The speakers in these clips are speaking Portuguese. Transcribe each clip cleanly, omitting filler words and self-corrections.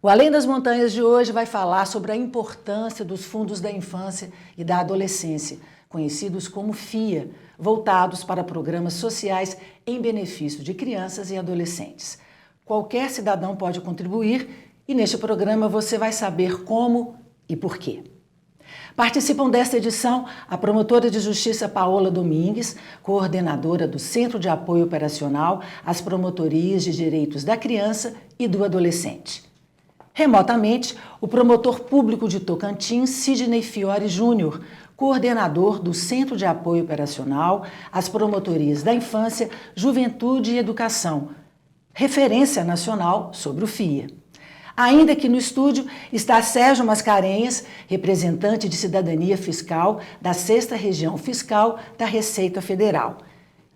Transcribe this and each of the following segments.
O Além das Montanhas de hoje vai falar sobre a importância dos fundos da infância e da adolescência, conhecidos como FIA, voltados para programas sociais em benefício de crianças e adolescentes. Qualquer cidadão pode contribuir e neste programa você vai saber como e por quê. Participam desta edição a promotora de justiça Paola Domingues, coordenadora do Centro de Apoio Operacional às Promotorias de Direitos da Criança e do Adolescente. Remotamente, o promotor público de Tocantins, Sidney Fiore Júnior, coordenador do Centro de Apoio Operacional às Promotorias da Infância, Juventude e Educação, referência nacional sobre o FIA. Ainda que no estúdio está Sérgio Mascarenhas, representante de Cidadania Fiscal da 6ª Região Fiscal da Receita Federal,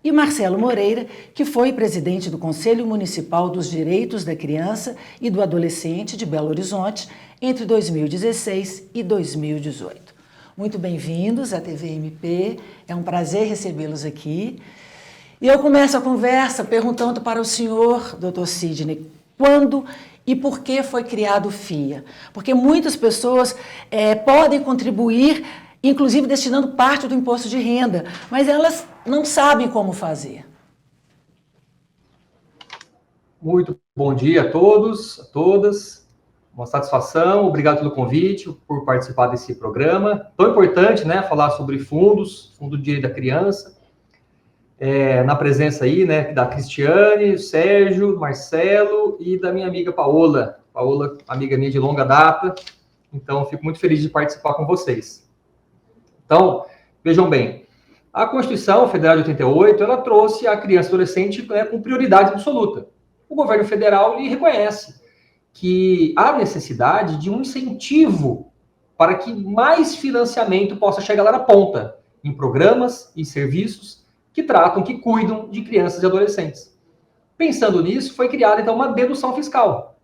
e Marcelo Moreira, que foi presidente do Conselho Municipal dos Direitos da Criança e do Adolescente de Belo Horizonte entre 2016 e 2018. Muito bem-vindos à TV MP, é um prazer recebê-los aqui. E eu começo a conversa perguntando para o senhor, doutor Sidney, quando e por que foi criado o FIA? Porque muitas pessoas podem contribuir, inclusive destinando parte do imposto de renda, mas elas não sabem como fazer. Muito bom dia a todos, a todas. Uma satisfação, obrigado pelo convite, por participar desse programa. Tão importante, né, falar sobre fundos, Fundo de Direito da Criança. Na presença aí, né, da Cristiane, Sérgio, Marcelo e da minha amiga Paola. Paola, amiga minha de longa data. Então, fico muito feliz de participar com vocês. Então, vejam bem, a Constituição Federal de 88, ela trouxe a criança e adolescente, né, com prioridade absoluta. O governo federal lhe reconhece que há necessidade de um incentivo para que mais financiamento possa chegar lá na ponta, em programas e serviços que tratam, que cuidam de crianças e adolescentes. Pensando nisso, foi criada, então, uma dedução fiscal.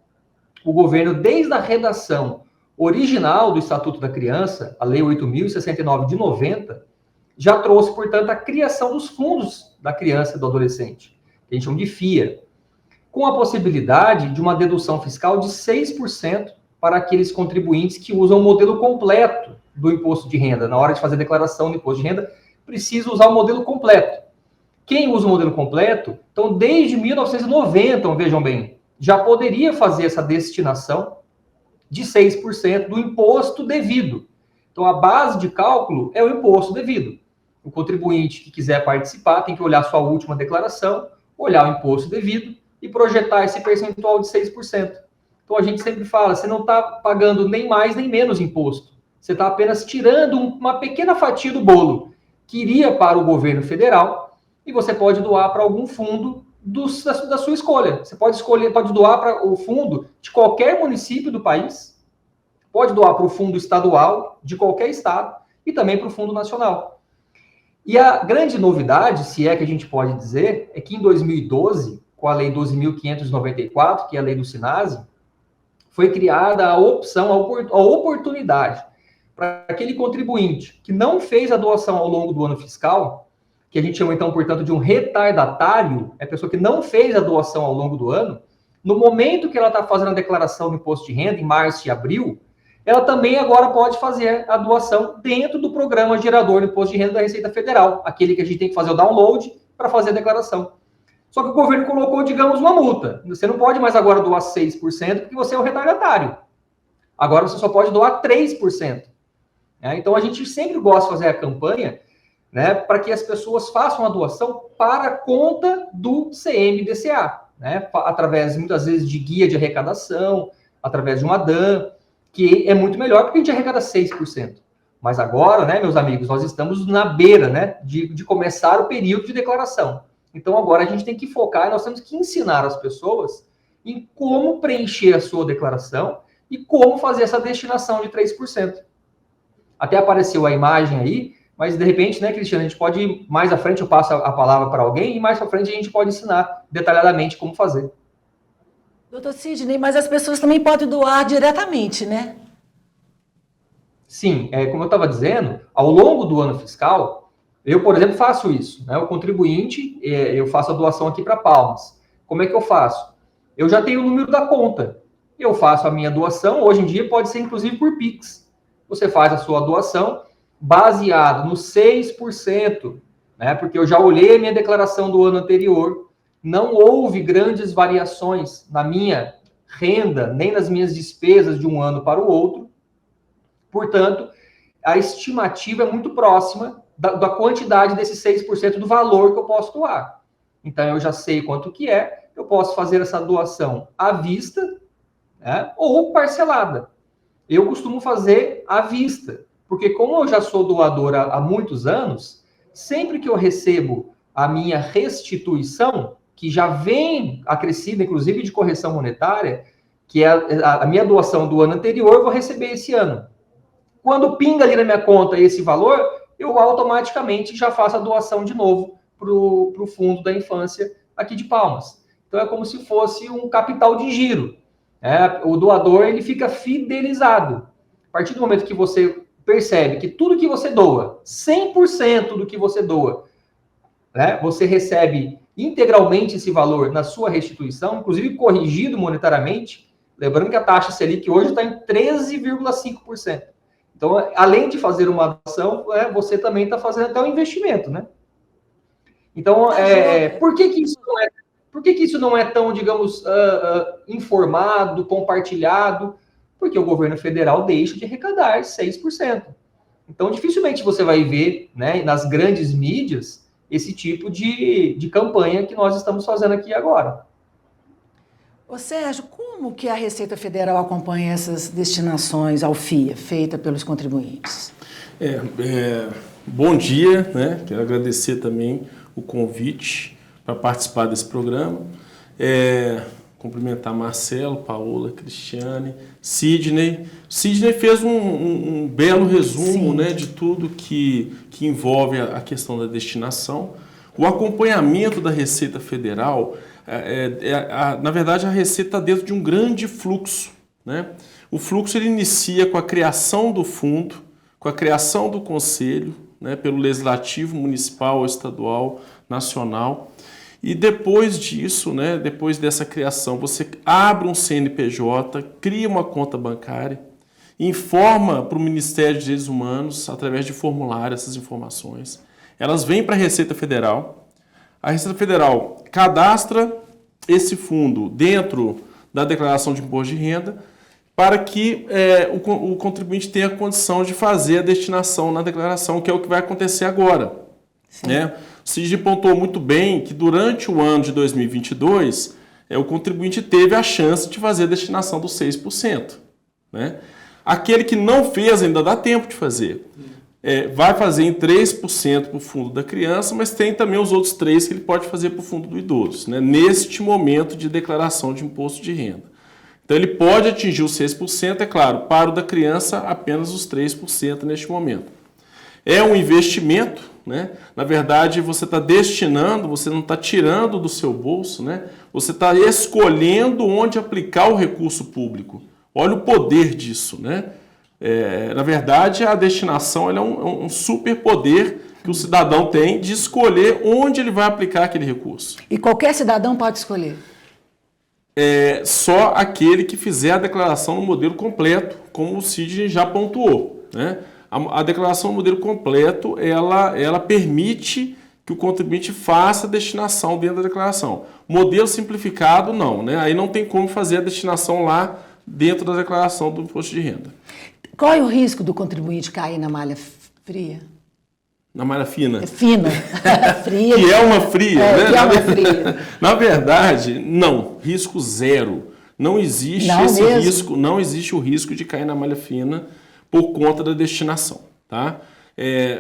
O governo, desde a redação original do Estatuto da Criança, a Lei 8.069 de 90, já trouxe, portanto, a criação dos fundos da criança e do adolescente, que a gente chama de FIA, com a possibilidade de uma dedução fiscal de 6% para aqueles contribuintes que usam o modelo completo do imposto de renda. Na hora de fazer a declaração do imposto de renda, precisa usar o modelo completo. Quem usa o modelo completo, então, desde 1990, vejam bem, já poderia fazer essa destinação de 6% do imposto devido. Então, a base de cálculo é o imposto devido. O contribuinte que quiser participar tem que olhar sua última declaração, olhar o imposto devido e projetar esse percentual de 6%. Então, a gente sempre fala, você não está pagando nem mais nem menos imposto. Você está apenas tirando uma pequena fatia do bolo que iria para o governo federal e você pode doar para algum fundo da sua escolha. Você pode escolher, pode doar para o fundo de qualquer município do país, pode doar para o fundo estadual de qualquer estado e também para o fundo nacional. E a grande novidade, se é que a gente pode dizer, é que em 2012, com a Lei 12.594, que é a lei do SINASE, foi criada a opção, a oportunidade para aquele contribuinte que não fez a doação ao longo do ano fiscal, que a gente chama, então, portanto, de um retardatário, é a pessoa que não fez a doação ao longo do ano, no momento que ela está fazendo a declaração do imposto de renda, em março e abril, ela também agora pode fazer a doação dentro do programa gerador do imposto de renda da Receita Federal, aquele que a gente tem que fazer o download para fazer a declaração. Só que o governo colocou, digamos, uma multa. Você não pode mais agora doar 6%, porque você é o retardatário. Agora você só pode doar 3%. Então, a gente sempre gosta de fazer a campanha, né, para que as pessoas façam a doação para a conta do CMDCA, né, através, muitas vezes, de guia de arrecadação, através de uma DAN, que é muito melhor porque a gente arrecada 6%. Mas agora, né, meus amigos, nós estamos na beira, né, de começar o período de declaração. Então, agora a gente tem que focar e nós temos que ensinar as pessoas em como preencher a sua declaração e como fazer essa destinação de 3%. Até apareceu a imagem aí, mas de repente, né, Cristiano, a gente pode ir mais à frente, eu passo a palavra para alguém e mais para frente a gente pode ensinar detalhadamente como fazer. Doutor Sidney, mas as pessoas também podem doar diretamente, né? Sim, como eu estava dizendo, ao longo do ano fiscal, eu, por exemplo, faço isso, né? O contribuinte, eu faço a doação aqui para Palmas. Como é que eu faço? Eu já tenho o número da conta. eu faço a minha doação, hoje em dia pode ser inclusive por Pix. Você faz a sua doação baseado no 6%, né? Porque eu já olhei a minha declaração do ano anterior, não houve grandes variações na minha renda, nem nas minhas despesas de um ano para o outro. Portanto, a estimativa é muito próxima da quantidade desses 6% do valor que eu posso doar. Então, eu já sei quanto que é, eu posso fazer essa doação à vista, né, ou parcelada. Eu costumo fazer à vista, porque como eu já sou doador há muitos anos, sempre que eu recebo a minha restituição, que já vem acrescida, inclusive, de correção monetária, que é a minha doação do ano anterior, eu vou receber esse ano. Quando pinga ali na minha conta esse valor, eu automaticamente já faço a doação de novo para o Fundo da Infância aqui de Palmas. Então, é como se fosse um capital de giro. O doador ele fica fidelizado. A partir do momento que você percebe que tudo que você doa, 100% do que você doa, né, você recebe integralmente esse valor na sua restituição, inclusive corrigido monetariamente, lembrando que a taxa Selic hoje está em 13,5%. Então, além de fazer uma doação, você também está fazendo até um investimento, né? Então, por que isso não é tão, digamos, informado, compartilhado? Porque o governo federal deixa de arrecadar 6%. Então, dificilmente você vai ver, né, nas grandes mídias esse tipo de campanha que nós estamos fazendo aqui agora. Ô Sérgio, como que a Receita Federal acompanha essas destinações ao FIA, feita pelos contribuintes? Bom dia, né? Quero agradecer também o convite para participar desse programa. Cumprimentar Marcelo, Paola, Cristiane, Sidney. Sidney fez um belo resumo, né, de tudo que envolve a questão da destinação. O acompanhamento da Receita Federal, na verdade, a Receita está dentro de um grande fluxo, né? O fluxo ele inicia com a criação do fundo, com a criação do conselho, né, pelo legislativo municipal, estadual, nacional. E depois disso, né, depois dessa criação, você abre um CNPJ, cria uma conta bancária, informa para o Ministério de Direitos Humanos, através de formulário, essas informações. Elas vêm para a Receita Federal. A Receita Federal cadastra esse fundo dentro da declaração de imposto de renda para que o contribuinte tenha condição de fazer a destinação na declaração, que é o que vai acontecer agora. Né? O Sidney pontuou muito bem que durante o ano de 2022, o contribuinte teve a chance de fazer a destinação dos 6%. Né? Aquele que não fez ainda dá tempo de fazer. Vai fazer em 3% para o fundo da criança, mas tem também os outros 3% que ele pode fazer para o fundo do idoso, né? Neste momento de declaração de imposto de renda. Então ele pode atingir os 6%, é claro, para o da criança apenas os 3% neste momento. É um investimento, né? Na verdade, você está destinando, você não está tirando do seu bolso, né? Você está escolhendo onde aplicar o recurso público. Olha o poder disso, né? Na verdade, a destinação ela é um superpoder que o cidadão tem de escolher onde ele vai aplicar aquele recurso. E qualquer cidadão pode escolher? Só aquele que fizer a declaração no modelo completo, como o Sidney já pontuou, né? A declaração no modelo completo, ela permite que o contribuinte faça a destinação dentro da declaração. Modelo simplificado, não, né? Aí não tem como fazer a destinação lá dentro da declaração do imposto de renda. Qual é o risco do contribuinte cair na malha fria? Na malha fina. Fina. Fria. Que é uma fria, né? Que é uma fria. Na verdade, não. Risco zero. Não existe esse risco, não existe o risco de cair na malha fina por conta da destinação. Tá?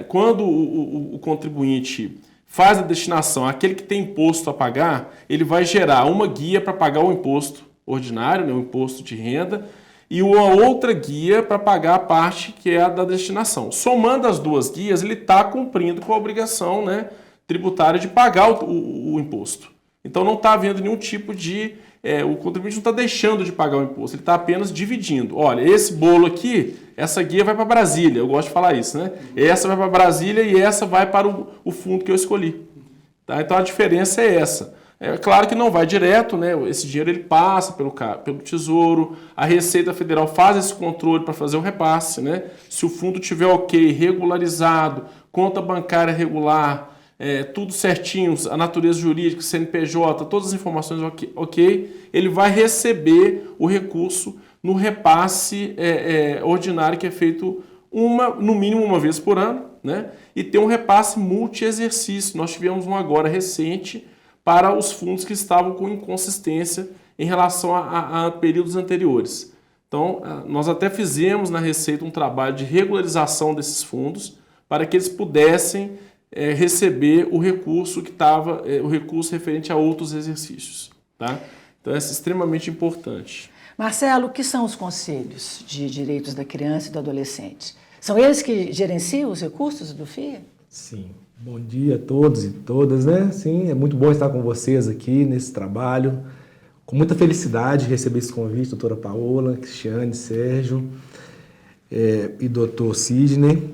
Quando o contribuinte faz a destinação, aquele que tem imposto a pagar, ele vai gerar uma guia para pagar o imposto ordinário, né, o imposto de renda, e uma outra guia para pagar a parte que é a da destinação. Somando as duas guias, ele está cumprindo com a obrigação, né, tributária de pagar o imposto. Então não está havendo nenhum tipo de... o contribuinte não está deixando de pagar o imposto, ele está apenas dividindo. Olha, esse bolo aqui, essa guia vai para Brasília, eu gosto de falar isso, né? Essa vai para Brasília e essa vai para o fundo que eu escolhi. Tá? Então a diferença é essa. É claro que não vai direto, né? Esse dinheiro ele passa pelo Tesouro, a Receita Federal faz esse controle para fazer o repasse, né? Se o fundo tiver ok, regularizado, conta bancária regular, tudo certinho, a natureza jurídica, CNPJ, todas as informações ok, ele vai receber o recurso no repasse ordinário que é feito no mínimo uma vez por ano, né? E tem um repasse multi-exercício. Nós tivemos um agora recente para os fundos que estavam com inconsistência em relação a períodos anteriores. Então, nós até fizemos na Receita um trabalho de regularização desses fundos para que eles pudessem receber o recurso o recurso referente a outros exercícios, tá? Então, isso é extremamente importante. Marcelo, o que são os conselhos de direitos da criança e do adolescente? São eles que gerenciam os recursos do FIA? Sim. Bom dia a todos e todas, né? Sim, é muito bom estar com vocês aqui nesse trabalho. Com muita felicidade de receber esse convite, doutora Paola, Cristiane, Sérgio e doutor Sidney.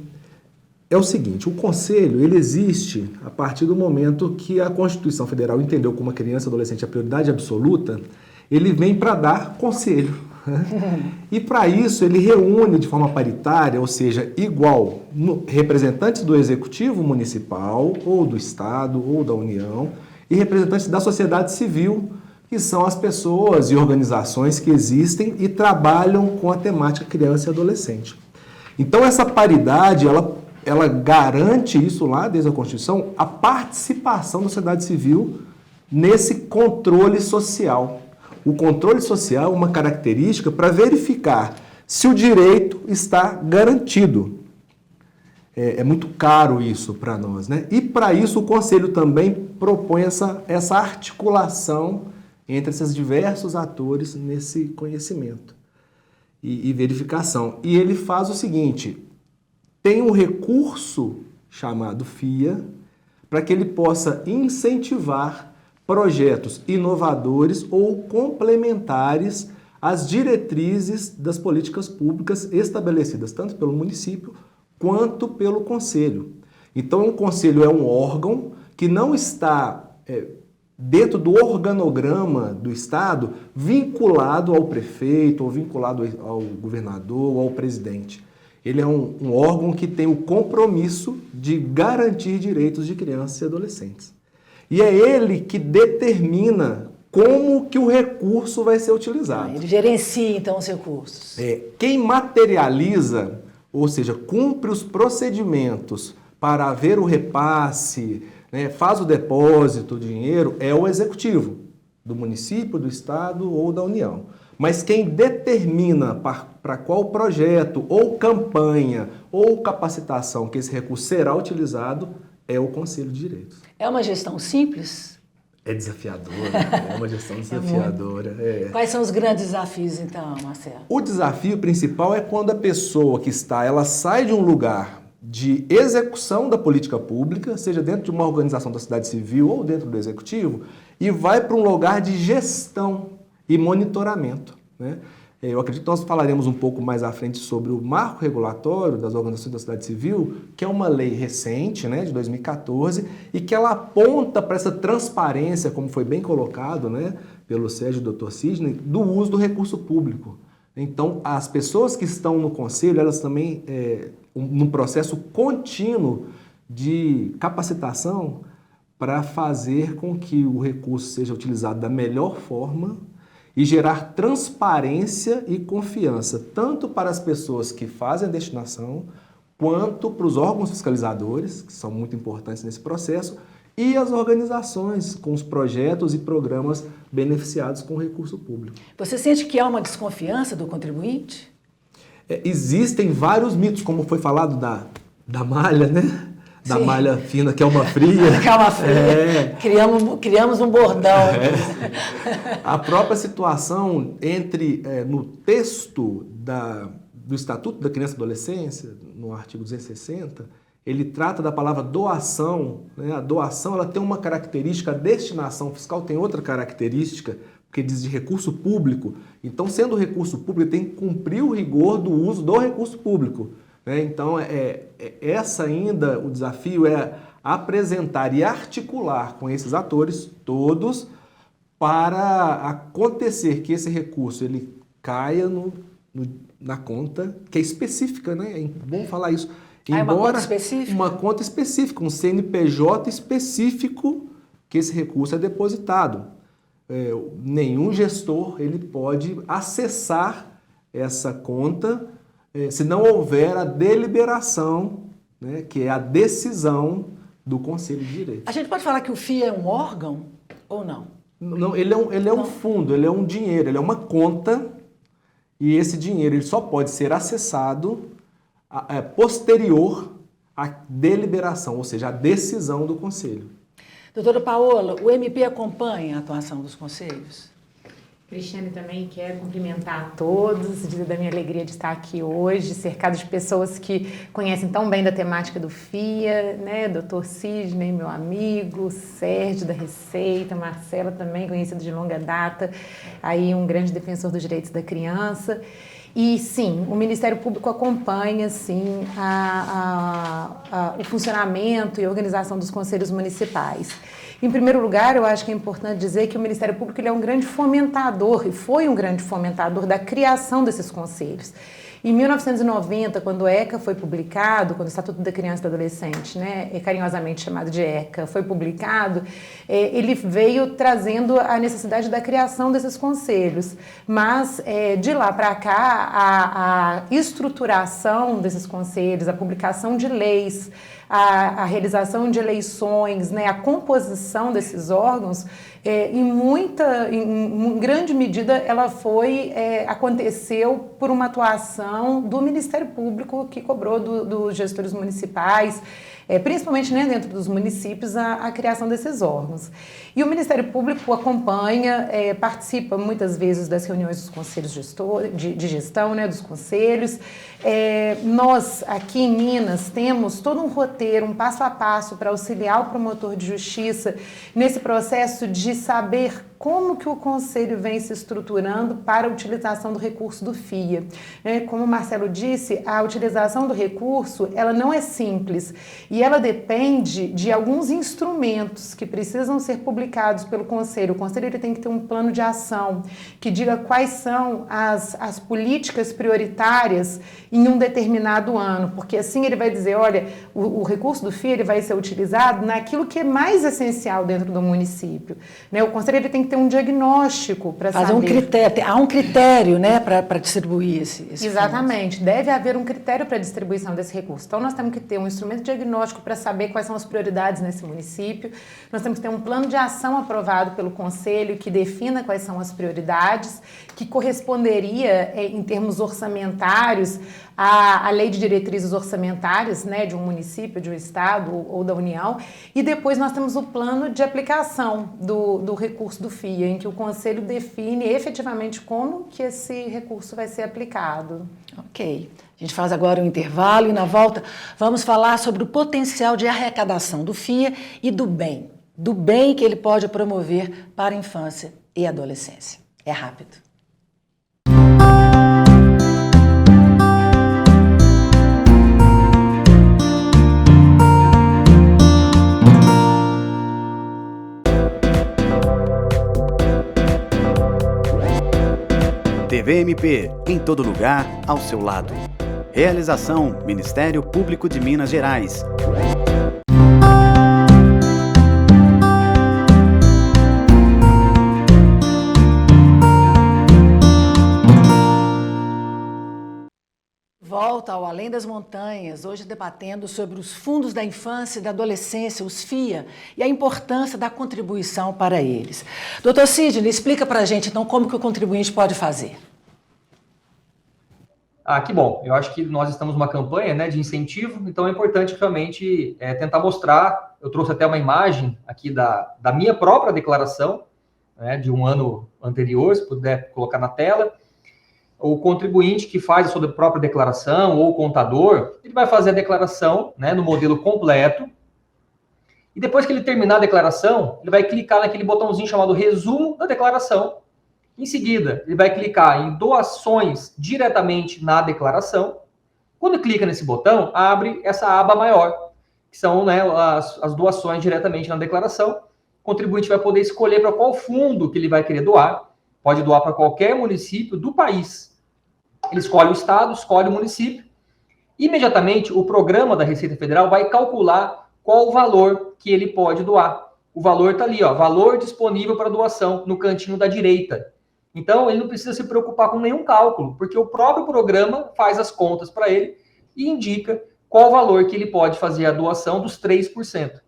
É o seguinte, o conselho ele existe a partir do momento que a Constituição Federal entendeu como a criança e adolescente a prioridade absoluta, ele vem para dar conselho. E para isso ele reúne de forma paritária, ou seja, igual, representantes do Executivo Municipal, ou do Estado, ou da União, e representantes da sociedade civil, que são as pessoas e organizações que existem e trabalham com a temática criança e adolescente. Então essa paridade, ela garante isso lá, desde a Constituição, a participação da sociedade civil nesse controle social. O controle social é uma característica para verificar se o direito está garantido. É muito caro isso para nós, né? E para isso o Conselho também propõe essa articulação entre esses diversos atores nesse conhecimento e verificação. E ele faz o seguinte, tem um recurso chamado FIA para que ele possa incentivar projetos inovadores ou complementares às diretrizes das políticas públicas estabelecidas tanto pelo município quanto pelo conselho. Então, o conselho é um órgão que não está dentro do organograma do Estado vinculado ao prefeito ou vinculado ao governador ou ao presidente. Ele é um órgão que tem o compromisso de garantir direitos de crianças e adolescentes. E é ele que determina como que o recurso vai ser utilizado. Ele gerencia, então, os recursos. Quem materializa, ou seja, cumpre os procedimentos para haver o repasse, né, faz o depósito do dinheiro, é o executivo, do município, do estado ou da União. Mas quem determina para qual projeto, ou campanha, ou capacitação que esse recurso será utilizado, é o Conselho de Direitos. É uma gestão simples? É desafiadora, é uma gestão desafiadora. Quais são os grandes desafios, então, Marcelo? O desafio principal é quando a pessoa ela sai de um lugar de execução da política pública, seja dentro de uma organização da sociedade civil ou dentro do executivo, e vai para um lugar de gestão e monitoramento, né? Eu acredito que nós falaremos um pouco mais à frente sobre o marco regulatório das organizações da sociedade civil, que é uma lei recente, né, de 2014, e que ela aponta para essa transparência, como foi bem colocado, né, pelo Sérgio e Dr. Sidney, do uso do recurso público. Então, as pessoas que estão no conselho, elas também, num processo contínuo de capacitação para fazer com que o recurso seja utilizado da melhor forma e gerar transparência e confiança, tanto para as pessoas que fazem a destinação, quanto para os órgãos fiscalizadores, que são muito importantes nesse processo, e as organizações com os projetos e programas beneficiados com o recurso público. Você sente que há uma desconfiança do contribuinte? Existem vários mitos, como foi falado da malha, né? Da Sim. malha fina, que é uma fria. Que é uma fria. Criamos um bordão. A própria situação no texto do Estatuto da Criança e Adolescência, no artigo 260, ele trata da palavra doação, né? A doação ela tem uma característica, a destinação fiscal tem outra característica, porque diz de recurso público. Então, sendo recurso público, tem que cumprir o rigor do uso do recurso público. Então, essa ainda, o desafio é apresentar e articular com esses atores todos para acontecer que esse recurso ele caia na conta, que é específica, né? É bom falar isso. É uma conta específica? Uma conta específica, um CNPJ específico que esse recurso é depositado. Nenhum gestor ele pode acessar essa conta se não houver a deliberação, né, que é a decisão do Conselho de Direito. A gente pode falar que o FIA é um órgão ou não? Não, ele é um fundo, ele é um dinheiro, ele é uma conta, e esse dinheiro ele só pode ser acessado posterior à deliberação, ou seja, à decisão do Conselho. Doutora Paola, o MP acompanha a atuação dos conselhos? Cristiane, também quero cumprimentar a todos, dizer da minha alegria de estar aqui hoje, cercado de pessoas que conhecem tão bem da temática do FIA, né? Doutor Sidney, meu amigo, Sérgio da Receita, Marcela também, conhecido de longa data, aí um grande defensor dos direitos da criança. E sim, o Ministério Público acompanha sim, o funcionamento e organização dos conselhos municipais. Em primeiro lugar, eu acho que é importante dizer que o Ministério Público ele é um grande fomentador, e foi um grande fomentador da criação desses conselhos. Em 1990, quando o ECA foi publicado, quando o Estatuto da Criança e do Adolescente, né, é carinhosamente chamado de ECA, foi publicado, ele veio trazendo a necessidade da criação desses conselhos. Mas, de lá para cá, a estruturação desses conselhos, a publicação de leis, a realização de eleições, né, a composição desses órgãos, em grande medida, ela aconteceu por uma atuação do Ministério Público que cobrou dos gestores municipais, principalmente, né, dentro dos municípios, a criação desses órgãos. E o Ministério Público acompanha, participa muitas vezes das reuniões dos conselhos de gestão, né, dos conselhos. Nós, aqui em Minas, temos todo um roteiro, um passo a passo para auxiliar o promotor de justiça nesse processo de saber como que o Conselho vem se estruturando para a utilização do recurso do FIA. Como o Marcelo disse, a utilização do recurso, ela não é simples e ela depende de alguns instrumentos que precisam ser publicados pelo Conselho. O Conselho ele tem que ter um plano de ação que diga quais são as políticas prioritárias em um determinado ano, porque assim ele vai dizer, olha, o recurso do FIA ele vai ser utilizado naquilo que é mais essencial dentro do município. O Conselho ele tem que ter um diagnóstico para saber. Um critério, há um critério, né, para distribuir esse Exatamente, deve haver um critério para a distribuição desse recurso. Então nós temos que ter um instrumento diagnóstico para saber quais são as prioridades nesse município, nós temos que ter um plano de ação aprovado pelo Conselho que defina quais são as prioridades, que corresponderia em termos orçamentários a lei de diretrizes orçamentárias, né, de um município, de um estado ou da União, e depois nós temos o plano de aplicação do recurso do FIA, em que o Conselho define efetivamente como que esse recurso vai ser aplicado. Ok. A gente faz agora um intervalo e na volta vamos falar sobre o potencial de arrecadação do FIA e do bem que ele pode promover para a infância e adolescência. É rápido. TV MP, em todo lugar, ao seu lado. Realização: Ministério Público de Minas Gerais. Volta ao Além das Montanhas, hoje debatendo sobre os fundos da infância e da adolescência, os FIA, e a importância da contribuição para eles. Doutor Sidney, explica para a gente, então, como que o contribuinte pode fazer. Que bom. Eu acho que nós estamos numa campanha, né, de incentivo, então é importante realmente tentar mostrar. Eu trouxe até uma imagem aqui da minha própria declaração, né, de um ano anterior, se puder colocar na tela. O contribuinte que faz a sua própria declaração, ou o contador, ele vai fazer a declaração, né, no modelo completo, e depois que ele terminar a declaração, ele vai clicar naquele botãozinho chamado resumo da declaração. Em seguida, ele vai clicar em doações diretamente na declaração. Quando clica nesse botão, abre essa aba maior, que são, né, as doações diretamente na declaração. contribuinte vai poder escolher para qual fundo que ele vai querer doar. Pode doar para qualquer município do país. Ele escolhe o estado, escolhe o município. Imediatamente, o programa da Receita Federal vai calcular qual o valor que ele pode doar. O valor está ali, ó, valor disponível para doação, no cantinho da direita. Então, ele não precisa se preocupar com nenhum cálculo, porque o próprio programa faz as contas para ele e indica qual o valor que ele pode fazer a doação dos 3%.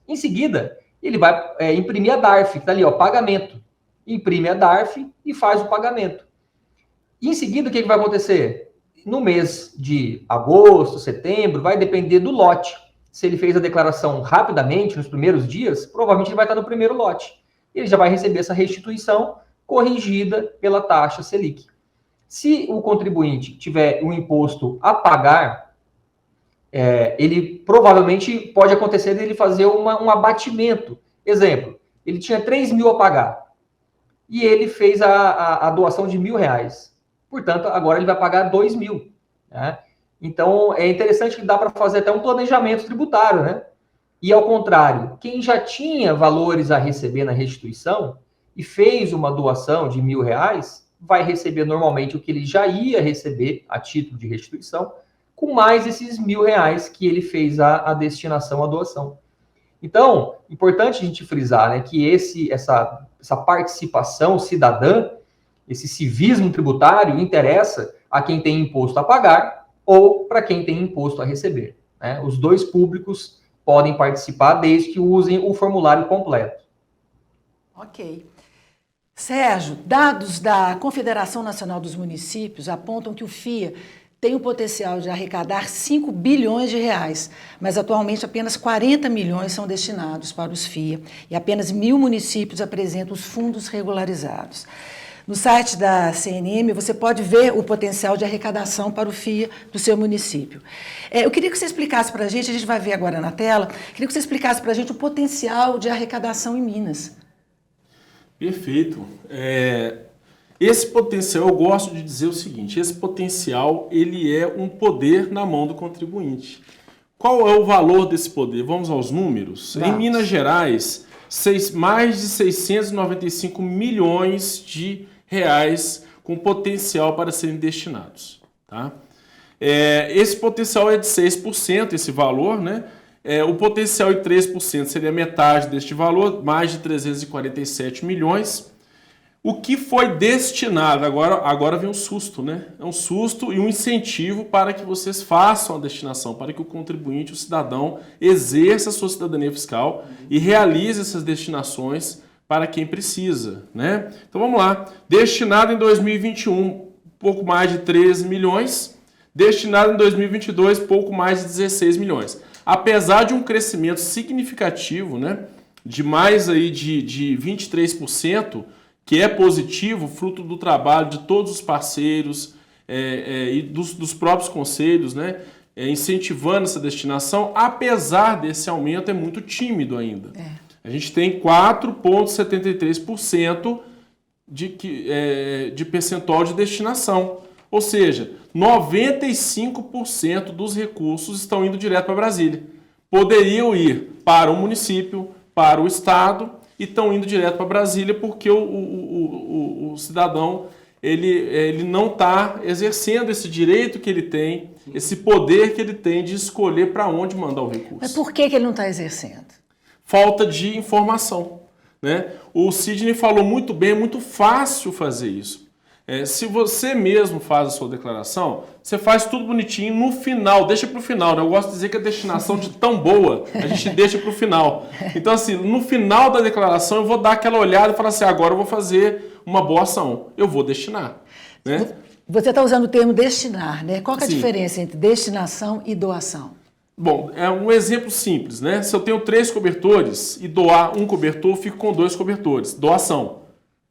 Em seguida, ele vai imprimir a DARF, que está ali, ó, pagamento. Imprime a DARF e faz o pagamento. E em seguida, o que vai acontecer? No mês de agosto, setembro, vai depender do lote. Se ele fez a declaração rapidamente, nos primeiros dias, provavelmente ele vai estar no primeiro lote. Ele já vai receber essa restituição corrigida pela taxa Selic. Se o contribuinte tiver um imposto a pagar, ele provavelmente pode acontecer dele fazer um abatimento. Exemplo, ele tinha 3 mil a pagar e ele fez a doação de R$1.000. Portanto, agora ele vai pagar 2 mil. Né? Então, é interessante que dá para fazer até um planejamento tributário, né? E ao contrário, quem já tinha valores a receber na restituição e fez uma doação de R$1.000, vai receber normalmente o que ele já ia receber a título de restituição, com mais esses R$1.000 que ele fez a destinação à doação. Então, importante a gente frisar, né, que essa participação cidadã, esse civismo tributário interessa a quem tem imposto a pagar ou para quem tem imposto a receber. Né? Os dois públicos podem participar desde que usem o formulário completo. Ok. Sérgio, dados da Confederação Nacional dos Municípios apontam que o FIA tem o potencial de arrecadar 5 bilhões de reais, mas atualmente apenas 40 milhões são destinados para os FIA e apenas 1.000 municípios apresentam os fundos regularizados. No site da CNM, você pode ver o potencial de arrecadação para o FIA do seu município. Eu queria que você explicasse para a gente vai ver agora na tela, queria que você explicasse para a gente o potencial de arrecadação em Minas. Perfeito. Esse potencial, eu gosto de dizer o seguinte, esse potencial ele é um poder na mão do contribuinte. Qual é o valor desse poder? Vamos aos números. Em Minas Gerais, mais de 695 milhões de reais com potencial para serem destinados. Tá? Esse potencial é de 6%, esse valor, né? O potencial de 3% seria metade deste valor, mais de 347 milhões. O que foi destinado, agora vem um susto, né? É um susto e um incentivo para que vocês façam a destinação, para que o contribuinte, o cidadão, exerça a sua cidadania fiscal e realize essas destinações para quem precisa, né? Então vamos lá. Destinado em 2021, pouco mais de 13 milhões. Destinado em 2022, pouco mais de 16 milhões. Apesar de um crescimento significativo, né? De mais aí de 23%, que é positivo, fruto do trabalho de todos os parceiros e dos próprios conselhos, né, incentivando essa destinação, apesar desse aumento, é muito tímido ainda. A gente tem 4,73% de percentual de destinação, ou seja, 95% dos recursos estão indo direto para Brasília. Poderiam ir para o município, para o estado, e estão indo direto para Brasília porque o cidadão ele não está exercendo esse direito que ele tem, esse poder que ele tem de escolher para onde mandar o recurso. Mas por que ele não está exercendo? Falta de informação. Né? O Sidney falou muito bem, é muito fácil fazer isso. Se você mesmo faz a sua declaração, você faz tudo bonitinho no final, deixa para o final. Né? Eu gosto de dizer que a destinação de tão boa, a gente deixa para o final. Então, assim, no final da declaração, eu vou dar aquela olhada e falar assim, agora eu vou fazer uma boa ação, eu vou destinar. Né? Você está usando o termo destinar, né? Qual que é a Sim. diferença entre destinação e doação? Bom, é um exemplo simples, né? Se eu tenho 3 cobertores e doar um cobertor, eu fico com 2 cobertores. Doação.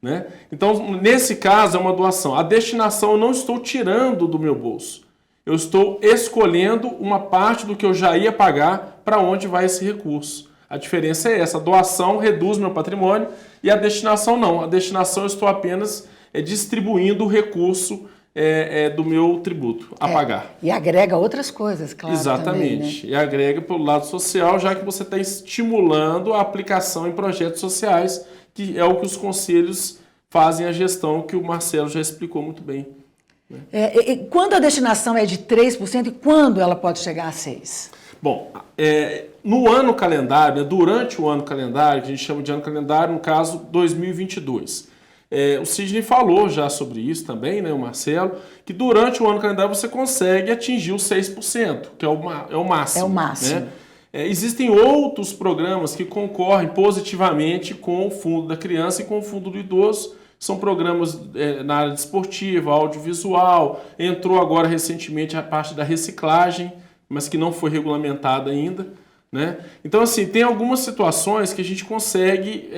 Né? Então, nesse caso, é uma doação. A destinação eu não estou tirando do meu bolso. Eu estou escolhendo uma parte do que eu já ia pagar para onde vai esse recurso. A diferença é essa. A doação reduz meu patrimônio e a destinação não. A destinação eu estou apenas distribuindo o recurso do meu tributo a pagar. E agrega outras coisas, claro. Exatamente. Também, né? E agrega pelo lado social, já que você está estimulando a aplicação em projetos sociais, que é o que os conselhos fazem a gestão, que o Marcelo já explicou muito bem. E quando a destinação é de 3% e quando ela pode chegar a 6%? Bom, no ano calendário, durante o ano calendário, que a gente chama de ano calendário, no caso 2022, o Sidney falou já sobre isso também, né, o Marcelo, que durante o ano calendário você consegue atingir os 6%, que é o máximo. É o máximo. Né? Existem outros programas que concorrem positivamente com o Fundo da Criança e com o Fundo do Idoso. São programas na área esportiva, audiovisual, entrou agora recentemente a parte da reciclagem, mas que não foi regulamentada ainda. Né? Então, assim, tem algumas situações que a gente consegue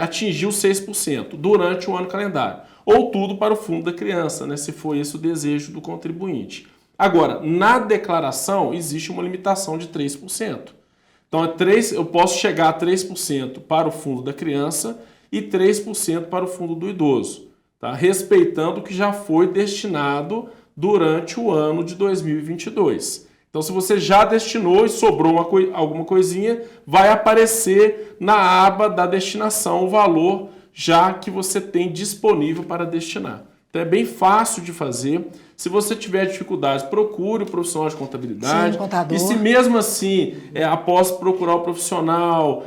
atingir os 6% durante o ano calendário. Ou tudo para o Fundo da Criança, né? Se for esse o desejo do contribuinte. Agora, na declaração, existe uma limitação de 3%. Então, eu posso chegar a 3% para o Fundo da Criança e 3% para o Fundo do Idoso, tá? Respeitando o que já foi destinado durante o ano de 2022. Então, se você já destinou e sobrou alguma coisinha, vai aparecer na aba da destinação o valor já que você tem disponível para destinar. Então, é bem fácil de fazer. Se você tiver dificuldades, procure o profissional de contabilidade. Sim, contador. E se mesmo assim, após procurar o profissional,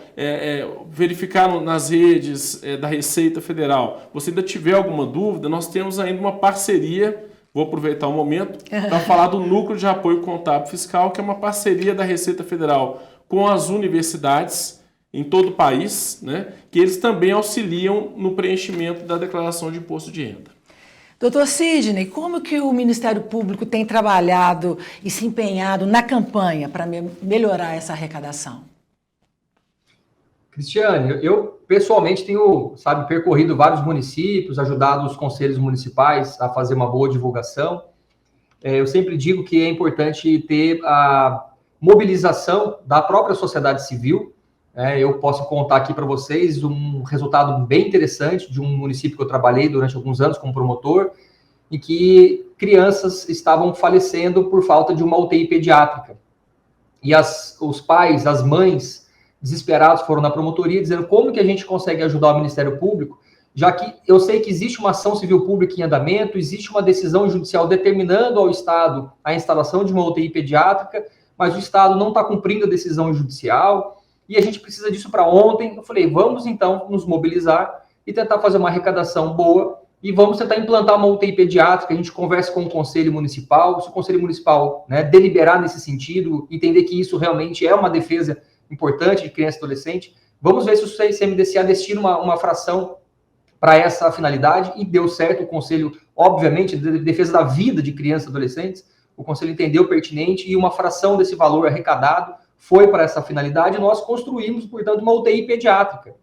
verificar nas redes da Receita Federal, você ainda tiver alguma dúvida, nós temos ainda uma parceria. Vou aproveitar o momento para falar do Núcleo de Apoio Contábil Fiscal, que é uma parceria da Receita Federal com as universidades em todo o país, né, que eles também auxiliam no preenchimento da declaração de imposto de renda. Doutor Sidney, como que o Ministério Público tem trabalhado e se empenhado na campanha para melhorar essa arrecadação? Cristiane, eu pessoalmente tenho, percorrido vários municípios, ajudado os conselhos municipais a fazer uma boa divulgação. Eu sempre digo que é importante ter a mobilização da própria sociedade civil. Eu posso contar aqui para vocês um resultado bem interessante de um município que eu trabalhei durante alguns anos como promotor, em que crianças estavam falecendo por falta de uma UTI pediátrica. E os pais, as mães, desesperados, foram na promotoria dizendo como que a gente consegue ajudar o Ministério Público, já que eu sei que existe uma ação civil pública em andamento, existe uma decisão judicial determinando ao Estado a instalação de uma UTI pediátrica, mas o Estado não está cumprindo a decisão judicial, e a gente precisa disso para ontem. Eu falei, vamos então nos mobilizar e tentar fazer uma arrecadação boa, e vamos tentar implantar uma UTI pediátrica. A gente conversa com o Conselho Municipal, se o Conselho Municipal, né, deliberar nesse sentido, entender que isso realmente é uma defesa importante de criança e adolescente, vamos ver se o CMDCA destina uma fração para essa finalidade, e deu certo. O Conselho, obviamente, de defesa da vida de crianças e adolescentes, o Conselho entendeu pertinente, e uma fração desse valor arrecadado foi para essa finalidade, e nós construímos, portanto, uma UTI pediátrica,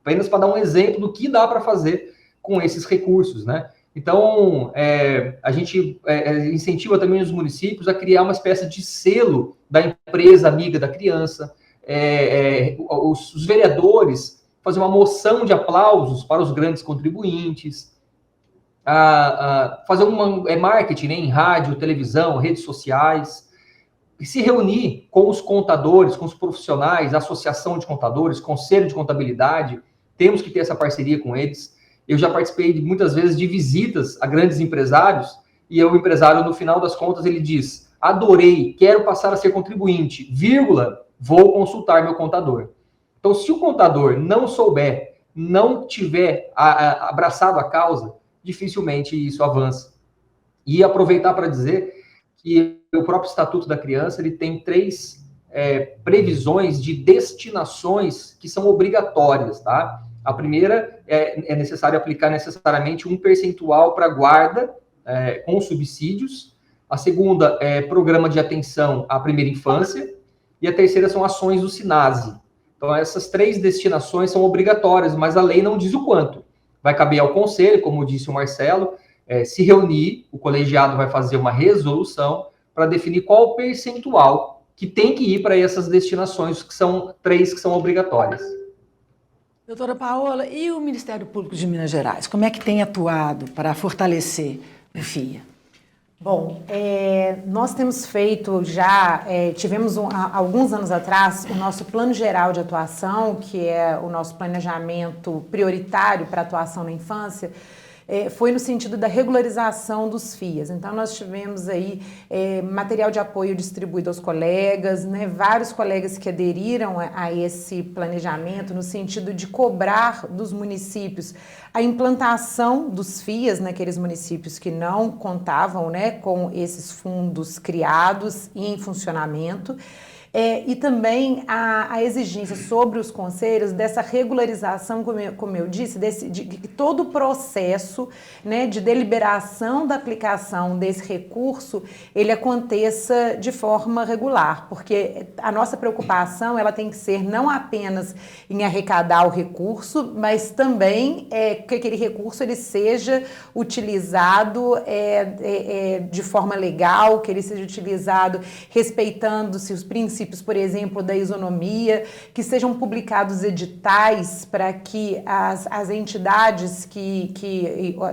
apenas para dar um exemplo do que dá para fazer com esses recursos, né? Então, a gente incentiva também os municípios a criar uma espécie de selo da empresa amiga da criança, os vereadores fazer uma moção de aplausos para os grandes contribuintes, fazer marketing, né, em rádio, televisão, redes sociais, e se reunir com os contadores, com os profissionais, associação de contadores, conselho de contabilidade. Temos que ter essa parceria com eles. Eu já participei muitas vezes de visitas a grandes empresários, e o empresário, no final das contas, ele diz: adorei, quero passar a ser contribuinte, vírgula, vou consultar meu contador. Então, se o contador não souber, não tiver abraçado a causa, dificilmente isso avança. E aproveitar para dizer que o próprio Estatuto da Criança, ele tem 3 previsões de destinações que são obrigatórias, tá? A primeira é necessário aplicar necessariamente um percentual para guarda com subsídios. A segunda é programa de atenção à primeira infância. E a terceira são ações do SINASE. Então, essas 3 destinações são obrigatórias, mas a lei não diz o quanto. Vai caber ao Conselho, como disse o Marcelo, se reunir, o colegiado vai fazer uma resolução para definir qual o percentual que tem que ir para essas destinações, que são 3 que são obrigatórias. Doutora Paola, e o Ministério Público de Minas Gerais? Como é que tem atuado para fortalecer o FIA? Bom, nós temos feito já, tivemos alguns anos atrás o nosso plano geral de atuação, que é o nosso planejamento prioritário para atuação na infância, foi no sentido da regularização dos FIAs. Então, nós tivemos aí material de apoio distribuído aos colegas, né, vários colegas que aderiram a esse planejamento no sentido de cobrar dos municípios a implantação dos FIAs naqueles municípios que não contavam, né, com esses fundos criados e em funcionamento. E também a exigência sobre os conselhos dessa regularização, como eu disse, de que todo o processo, né, de deliberação da aplicação desse recurso, ele aconteça de forma regular, porque a nossa preocupação ela tem que ser não apenas em arrecadar o recurso, mas também que aquele recurso ele seja utilizado de forma legal, que ele seja utilizado respeitando-se os princípios, por exemplo, da isonomia, que sejam publicados editais para que as entidades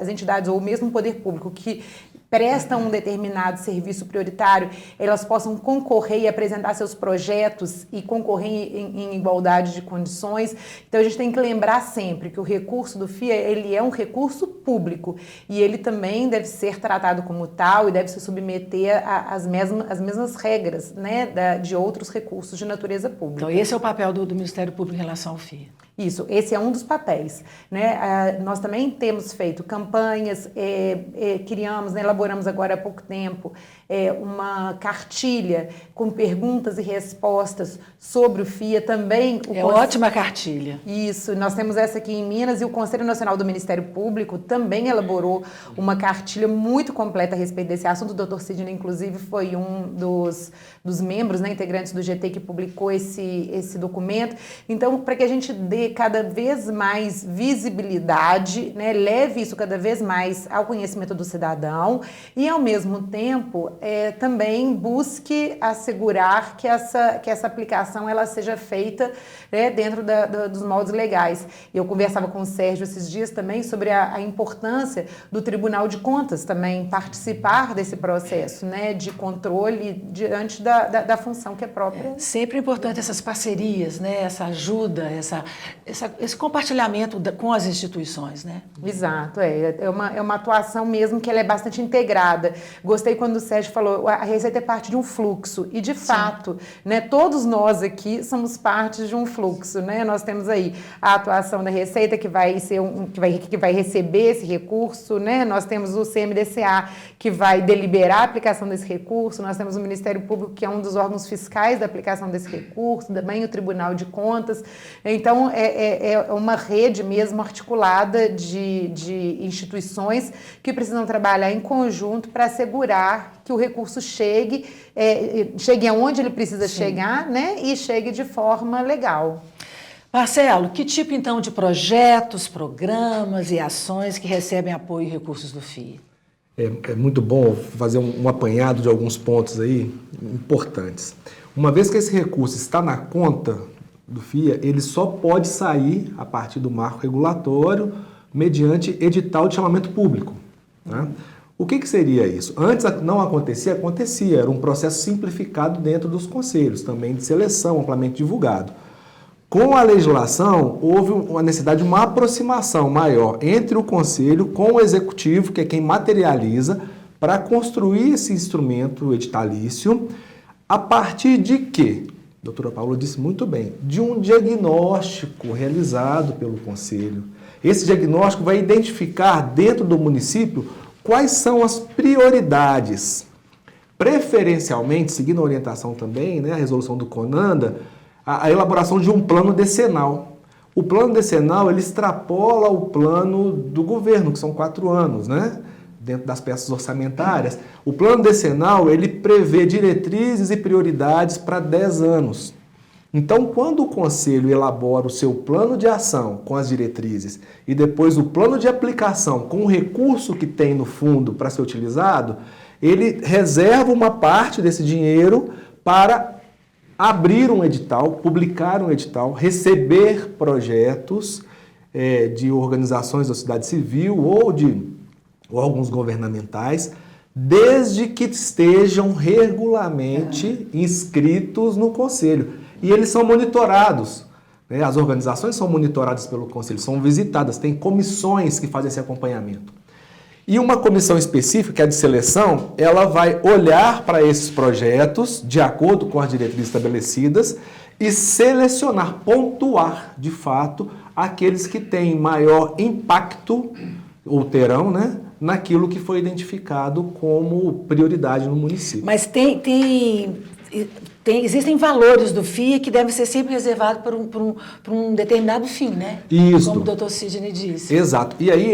as entidades ou o mesmo poder público que prestam um determinado serviço prioritário, elas possam concorrer e apresentar seus projetos e concorrer em igualdade de condições. Então, a gente tem que lembrar sempre que o recurso do FIA, ele é um recurso público e ele também deve ser tratado como tal e deve se submeter às mesmas regras, né, de outros recursos de natureza pública. Então, esse é o papel do Ministério Público em relação ao FIA. Isso, esse é um dos papéis, né? Nós também temos feito campanhas, criamos, né, elaboramos agora há pouco tempo uma cartilha com perguntas e respostas sobre o FIA também. Ótima cartilha. Isso, nós temos essa aqui em Minas e o Conselho Nacional do Ministério Público também elaborou uma cartilha muito completa a respeito desse assunto. O Dr. Sidney, inclusive, foi um dos membros, né, integrantes do GT que publicou esse documento. Então, para que a gente dê cada vez mais visibilidade, né, leve isso cada vez mais ao conhecimento do cidadão e, ao mesmo tempo, também busque assegurar que essa aplicação ela seja feita, né, dentro dos moldes legais. Eu conversava com o Sérgio esses dias também sobre a importância do Tribunal de Contas também participar desse processo, né, de controle diante da função que é própria. Sempre é importante essas parcerias, né, essa ajuda, esse compartilhamento com as instituições, né? Exato, é uma atuação mesmo que ela é bastante integrada. Gostei quando o Sérgio falou, a Receita é parte de um fluxo, e de fato, né, todos nós aqui somos parte de um fluxo, né? Nós temos aí a atuação da Receita que vai ser que vai receber esse recurso, né? Nós temos o CMDCA que vai deliberar a aplicação desse recurso, nós temos o Ministério Público que é um dos órgãos fiscais da aplicação desse recurso, também o Tribunal de Contas. Então, é uma rede mesmo articulada de instituições que precisam trabalhar em conjunto para assegurar que o recurso chegue aonde ele precisa chegar, né, e chegue de forma legal. Marcelo, que tipo, então, de projetos, programas e ações que recebem apoio e recursos do FIA? É muito bom fazer um apanhado de alguns pontos aí importantes. Uma vez que esse recurso está na conta do FIA, ele só pode sair a partir do marco regulatório mediante edital de chamamento público, né? O que seria isso? Antes não acontecia, era um processo simplificado dentro dos conselhos, também de seleção, amplamente divulgado. Com a legislação, houve uma necessidade de uma aproximação maior entre o conselho com o executivo, que é quem materializa, para construir esse instrumento editalício, a partir de quê? A doutora Paula disse muito bem, de um diagnóstico realizado pelo conselho. Esse diagnóstico vai identificar dentro do município quais são as prioridades. Preferencialmente, seguindo a orientação também, né, a resolução do CONANDA, a elaboração de um plano decenal. O plano decenal, ele extrapola o plano do governo, que são 4 anos, né? Dentro das peças orçamentárias. O plano decenal, ele prevê diretrizes e prioridades para 10 anos. Então, quando o conselho elabora o seu plano de ação com as diretrizes e depois o plano de aplicação com o recurso que tem no fundo para ser utilizado, ele reserva uma parte desse dinheiro para abrir um edital, publicar um edital, receber projetos de organizações da sociedade civil ou de órgãos governamentais, desde que estejam regularmente inscritos no Conselho. E eles são monitorados, né? As organizações são monitoradas pelo Conselho, são visitadas, tem comissões que fazem esse acompanhamento. E uma comissão específica, que é a de seleção, ela vai olhar para esses projetos de acordo com as diretrizes estabelecidas e selecionar, pontuar, de fato, aqueles que têm maior impacto, ou terão, né, naquilo que foi identificado como prioridade no município. Mas existem valores do FIA que devem ser sempre reservados para um determinado fim, né? Isso. Como o doutor Sidney disse. Exato. E aí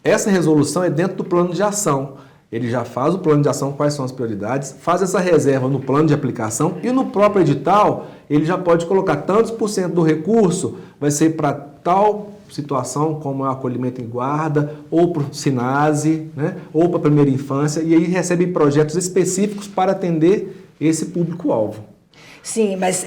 essa resolução é dentro do plano de ação. Ele já faz o plano de ação, quais são as prioridades, faz essa reserva no plano de aplicação e no próprio edital ele já pode colocar tantos por cento do recurso vai ser para tal situação, como é o acolhimento em guarda, ou para o SINASE, né, ou para a primeira infância, e aí recebe projetos específicos para atender esse público-alvo. Sim, mas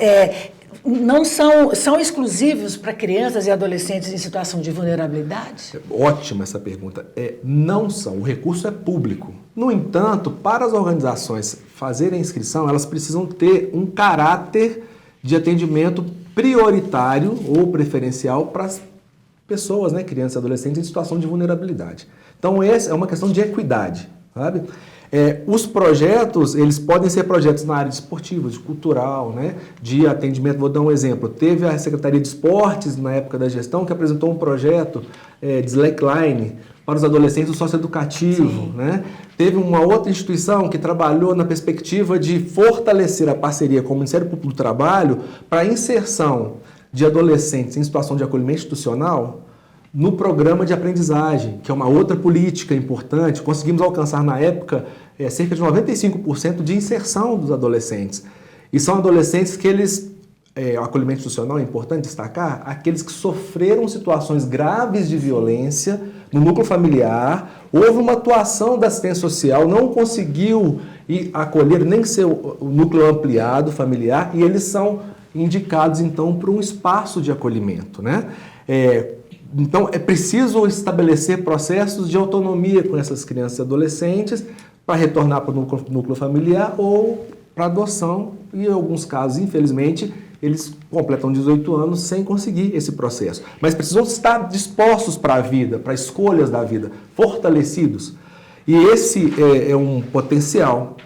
não são exclusivos para crianças e adolescentes em situação de vulnerabilidade? Ótima essa pergunta. Não são. O recurso é público. No entanto, para as organizações fazerem a inscrição, elas precisam ter um caráter de atendimento prioritário ou preferencial para as pessoas, né, crianças e adolescentes em situação de vulnerabilidade. Então, essa é uma questão de equidade, sabe? Os projetos, eles podem ser projetos na área de esportiva, de cultural, né, de atendimento. Vou dar um exemplo. Teve a Secretaria de Esportes, na época da gestão, que apresentou um projeto de slackline para os adolescentes do socioeducativo, né? Teve uma outra instituição que trabalhou na perspectiva de fortalecer a parceria com o Ministério Público do Trabalho para a inserção de adolescentes em situação de acolhimento institucional no programa de aprendizagem, que é uma outra política importante. Conseguimos alcançar na época cerca de 95% de inserção dos adolescentes. E são adolescentes que o acolhimento institucional é importante destacar, aqueles que sofreram situações graves de violência no núcleo familiar, houve uma atuação da assistência social, não conseguiu acolher nem ser o núcleo ampliado familiar, e eles são indicados, então, para um espaço de acolhimento, né? Então, é preciso estabelecer processos de autonomia com essas crianças e adolescentes para retornar para o núcleo familiar ou para adoção, e em alguns casos, infelizmente, eles completam 18 anos sem conseguir esse processo. Mas precisam estar dispostos para a vida, para escolhas da vida, fortalecidos. E esse é um potencial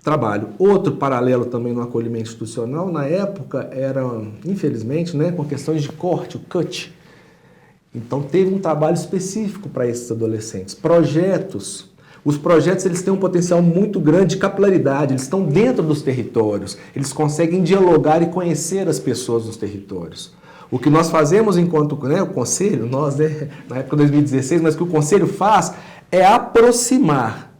trabalho. Outro paralelo também no acolhimento institucional, na época, era, infelizmente, né, com questões de corte, o cut. Então, teve um trabalho específico para esses adolescentes. Projetos. Os projetos, eles têm um potencial muito grande de capilaridade, eles estão dentro dos territórios, eles conseguem dialogar e conhecer as pessoas nos territórios. O que nós fazemos enquanto, né, o Conselho, nós, né, na época de 2016, mas o que o Conselho faz é aproximar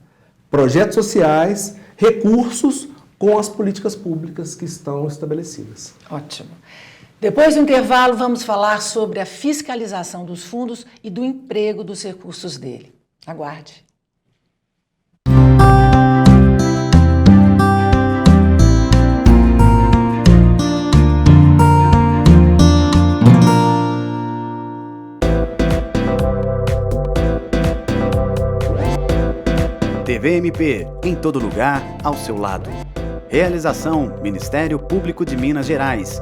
projetos sociais, recursos com as políticas públicas que estão estabelecidas. Ótimo. Depois do intervalo, vamos falar sobre a fiscalização dos fundos e do emprego dos recursos dele. Aguarde. TVMP, em todo lugar, ao seu lado. Realização: Ministério Público de Minas Gerais.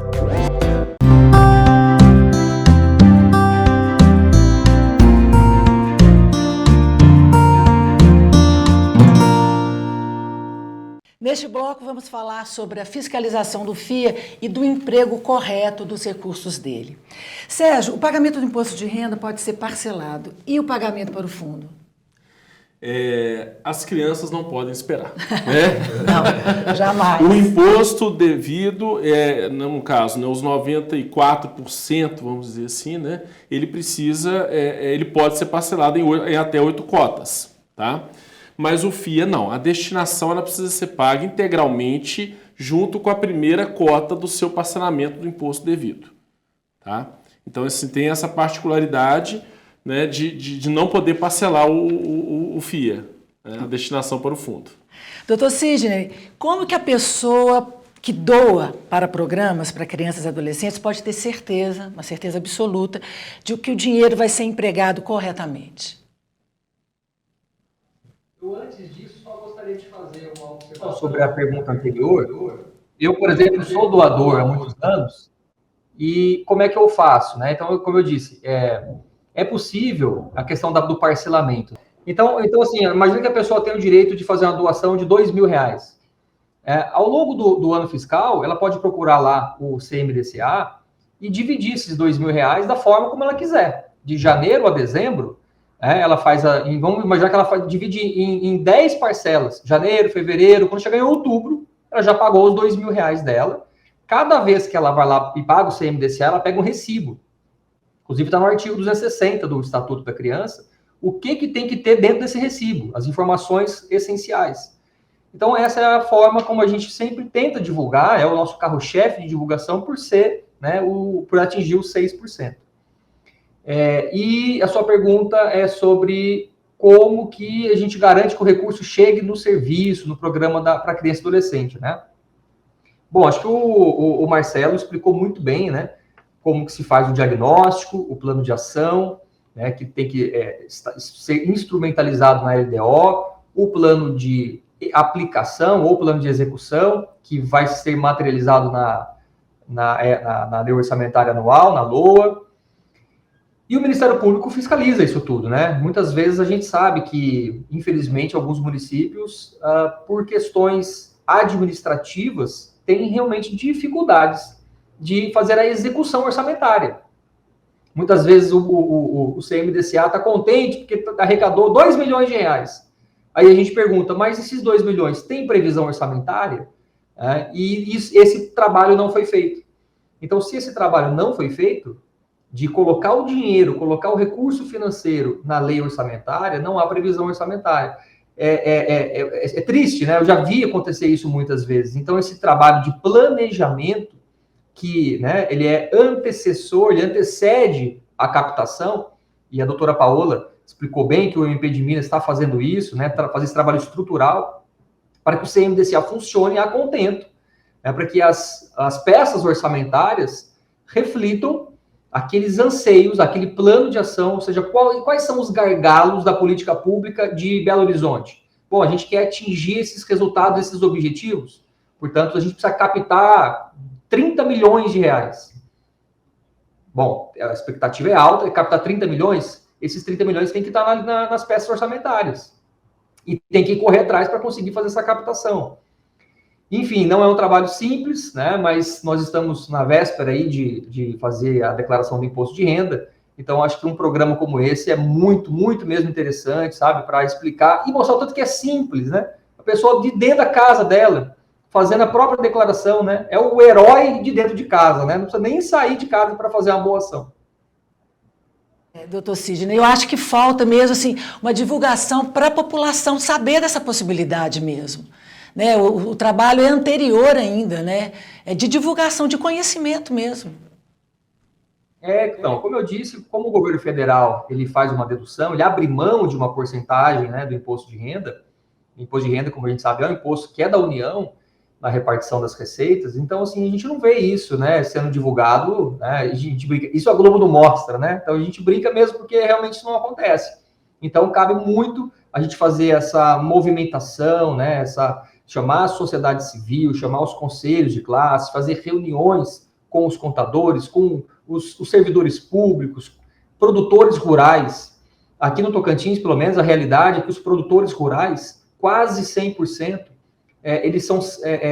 Neste bloco, vamos falar sobre a fiscalização do FIA e do emprego correto dos recursos dele. Sérgio, o pagamento do imposto de renda pode ser parcelado. E o pagamento para o fundo? As crianças não podem esperar. Né? Não, jamais. O imposto devido, no caso, né, os 94%, vamos dizer assim, né, ele pode ser parcelado em até 8 cotas, tá? Mas o FIA não. A destinação ela precisa ser paga integralmente junto com a primeira cota do seu parcelamento do imposto devido, tá? Então, assim, tem essa particularidade, né, de não poder parcelar o FIA, né, a destinação para o fundo. Doutor Sidney, como que a pessoa que doa para programas para crianças e adolescentes pode ter certeza, uma certeza absoluta, de que o dinheiro vai ser empregado corretamente? Eu, antes disso, só gostaria de fazer uma observação sobre a pergunta anterior. Eu, por exemplo, sou doador há muitos anos, e como é que eu faço, né? Então, como eu disse, é possível a questão do parcelamento. Então, assim, imagina que a pessoa tem o direito de fazer uma doação de R$2.000. Ao longo do ano fiscal, ela pode procurar lá o CMDCA e dividir esses R$2.000 da forma como ela quiser. De janeiro a dezembro, ela faz vamos imaginar que ela divide em 10 parcelas. Janeiro, fevereiro, quando chegar em outubro, ela já pagou os R$2.000 dela. Cada vez que ela vai lá e paga o CMDCA, ela pega um recibo. Inclusive está no artigo 260 do Estatuto da Criança, o que tem que ter dentro desse recibo, as informações essenciais. Então, essa é a forma como a gente sempre tenta divulgar, é o nosso carro-chefe de divulgação por ser, né, por atingir os 6%. E a sua pergunta é sobre como que a gente garante que o recurso chegue no serviço, no programa para criança e adolescente, né? Bom, acho que o Marcelo explicou muito bem, né, como que se faz o diagnóstico, o plano de ação, né, que tem que ser instrumentalizado na LDO, o plano de aplicação ou plano de execução, que vai ser materializado na lei orçamentária anual, na LOA, e o Ministério Público fiscaliza isso tudo, né? Muitas vezes a gente sabe que, infelizmente, alguns municípios, por questões administrativas, têm realmente dificuldades de fazer a execução orçamentária. Muitas vezes o CMDCA está contente porque arrecadou R$2 milhões. Aí a gente pergunta, mas esses 2 milhões têm previsão orçamentária? E esse trabalho não foi feito. Então, se esse trabalho não foi feito, de colocar o dinheiro, colocar o recurso financeiro na lei orçamentária, não há previsão orçamentária. É triste, né? Eu já vi acontecer isso muitas vezes. Então, esse trabalho de planejamento, que, né, ele é antecessor, ele antecede a captação, e a doutora Paola explicou bem que o MP de Minas está fazendo isso, né, fazer esse trabalho estrutural, para que o CMDCA funcione a contento, né, para que as peças orçamentárias reflitam aqueles anseios, aquele plano de ação, ou seja, quais são os gargalos da política pública de Belo Horizonte? Bom, a gente quer atingir esses resultados, esses objetivos, portanto, a gente precisa captar R$30 milhões. Bom, a expectativa é alta, é captar 30 milhões, esses 30 milhões tem que estar nas peças orçamentárias. E tem que correr atrás para conseguir fazer essa captação. Enfim, não é um trabalho simples, né? Mas nós estamos na véspera aí de fazer a declaração do imposto de renda. Então, acho que um programa como esse é muito, muito mesmo interessante, sabe? Para explicar e mostrar o tanto que é simples, né? A pessoa de dentro da casa dela, fazendo a própria declaração, né? É o herói de dentro de casa, né? Não precisa nem sair de casa para fazer uma boa ação. Doutor Sidney, eu acho que falta mesmo assim, uma divulgação para a população saber dessa possibilidade mesmo. Né? O trabalho é anterior ainda, né? É de divulgação, de conhecimento mesmo. Então, como eu disse, como o governo federal ele faz uma dedução, ele abre mão de uma porcentagem, né, do imposto de renda. O imposto de renda, como a gente sabe, é um imposto que é da União na repartição das receitas. Então, assim, a gente não vê isso, né, sendo divulgado, né, a gente brinca, isso a Globo não mostra, né? Então a gente brinca mesmo porque realmente isso não acontece. Então cabe muito a gente fazer essa movimentação, né, chamar a sociedade civil, chamar os conselhos de classe, fazer reuniões com os contadores, com os servidores públicos, produtores rurais. Aqui no Tocantins, pelo menos, a realidade é que os produtores rurais, quase 100%, eles são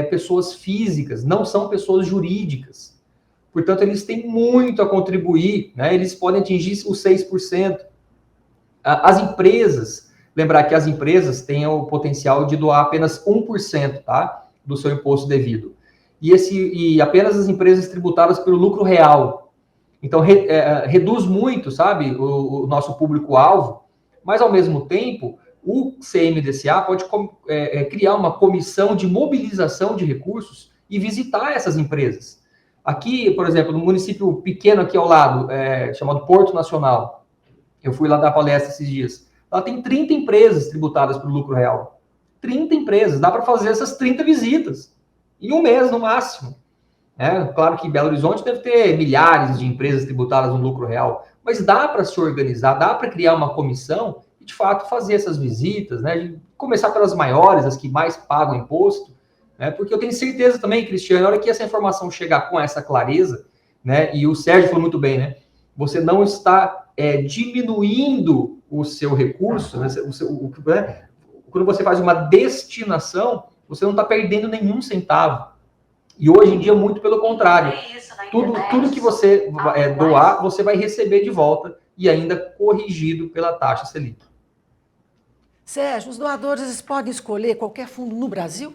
pessoas físicas, não são pessoas jurídicas. Portanto, eles têm muito a contribuir, né? Eles podem atingir os 6%. As empresas, lembrar que as empresas têm o potencial de doar apenas 1%, tá, do seu imposto devido. E apenas as empresas tributadas pelo lucro real. Então, reduz muito, sabe, o nosso público-alvo, mas, ao mesmo tempo, o CMDCA pode criar uma comissão de mobilização de recursos e visitar essas empresas. Aqui, por exemplo, no município pequeno aqui ao lado, chamado Porto Nacional, eu fui lá dar palestra esses dias. Lá tem 30 empresas tributadas pelo lucro real. 30 empresas, dá para fazer essas 30 visitas em um mês, no máximo. Claro que Belo Horizonte deve ter milhares de empresas tributadas no lucro real, mas dá para se organizar, dá para criar uma comissão e, de fato, fazer essas visitas, né? De começar pelas maiores, as que mais pagam imposto, né? Porque eu tenho certeza também, Cristiano, na hora que essa informação chegar com essa clareza, né? E o Sérgio falou muito bem, né? Você não está diminuindo o seu recurso, né? Né? Quando você faz uma destinação, você não está perdendo nenhum centavo. E hoje em dia, muito pelo contrário. Tudo que você doar, você vai receber de volta e ainda corrigido pela taxa Selic. Sérgio, os doadores podem escolher qualquer fundo no Brasil?